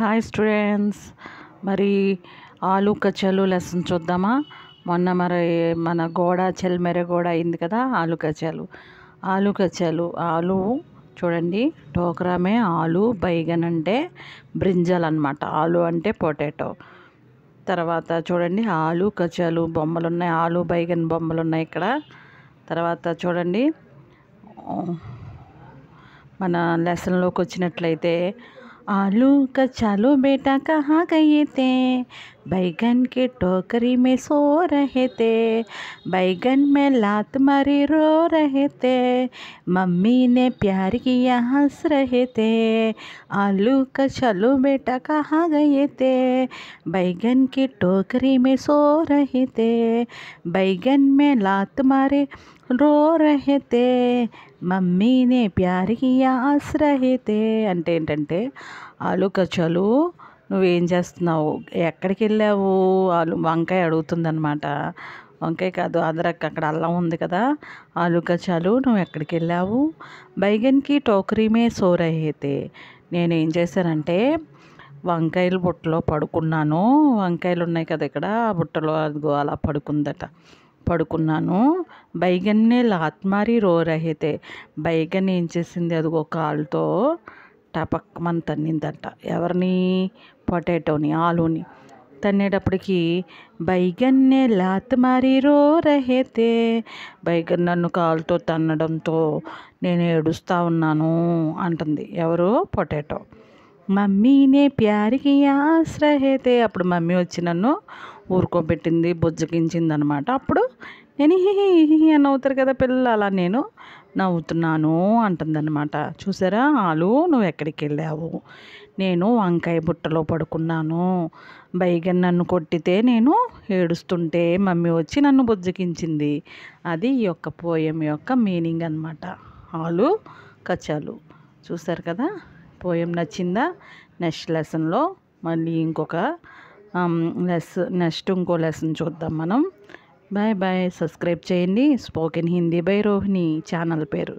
Hi students, మరి ఆలు కచ్చలు lesson చూద్దామా. మొన్న మన గోడ చెల్మెర గోడ అయింది కదా. ఆలు కచ్చలు ఆలు చూడండి. టోకరామే ఆలు, బైగన్ అంటే బ్రింజల్ అనమాట. ఆలు అంటే పొటాటో. తర్వాత చూడండి ఆలు కచ్చలు బొమ్మలు ఉన్నాయి, ఆలు బైగన్ బొమ్మలు ఉన్నాయి ఇక్కడ. తర్వాత చూడండి మన లెసన్లోకి వచ్చినట్లయితే, आलू कचालू बेटा कहाँ गए थे, बैगन के टोकरी में सो रहे थे, बैगन में लात मारी रो रहे थे, मम्मी ने प्यार किया हंस रहे थे। आलू कचालू बेटा कहाँ गए थे, बैगन की टोकरी में सो रहे थे, बैगन में लात मारे रो रहे थे, మమ్మీనే ప్యారికి ఆస్ రహితే. అంటే ఏంటంటే, ఆలు కచ్చలు నువ్వేం చేస్తున్నావు, ఎక్కడికి వెళ్ళావు, వంకాయ అడుగుతుందనమాట. వంకాయ కాదు, అదరక్, అక్కడ అల్లం ఉంది కదా. ఆలు కచ్చలు నువ్వు ఎక్కడికి వెళ్ళావు. బైగన్కి టోకరీమే సో రహితే, నేనేం చేశానంటే వంకాయలు బుట్టలో పడుకున్నాను. వంకాయలు ఉన్నాయి కదా ఇక్కడ, ఆ బుట్టలో అదిగో అలా పడుకున్నాను. బైగన్నే లాత్మారి రో రహితే, బైగన్ ఏం చేసింది, అదిగో కాలుతో టపక్కమని తన్నిందంట. ఎవరిని? పొటాటోని, ఆలుని. తన్నేటప్పటికి బైగన్నే లాత్మారి రో రహితే, బైగన్ నన్ను కాలుతో తన్నడంతో నేను ఏడుస్తూ ఉన్నాను అంటుంది. ఎవరు? పొటాటో. మమ్మీనే ప్యారికి ఆస్ రహితే, అప్పుడు మమ్మీ వచ్చి నన్ను ఊరుకోబెట్టింది, బుజ్జగించింది అనమాట. అప్పుడు నేను హిహి అని నవ్వుతారు కదా పిల్లలు, అలా నేను నవ్వుతున్నాను అంటుందన్నమాట. చూసారా, ఆలు నువ్వు ఎక్కడికి వెళ్ళావు, నేను వంకాయ బుట్టలో పడుకున్నాను, బైగన్ నన్ను కొట్టితే నేను ఏడుస్తుంటే మమ్మీ వచ్చి నన్ను బుజ్జగించింది. అది ఈ యొక్క పోయం యొక్క మీనింగ్ అనమాట. ఆలు కచ్చలు. చూసారు కదా. పోయం నచ్చిందా? నెక్స్ట్ లెసన్లో మళ్ళీ నెక్స్ట్ ఇంకో లెసన్ చూద్దాం మనం. Bye bye. సబ్స్క్రైబ్ చేయండి. Spoken Hindi by Rohini channel పేరు.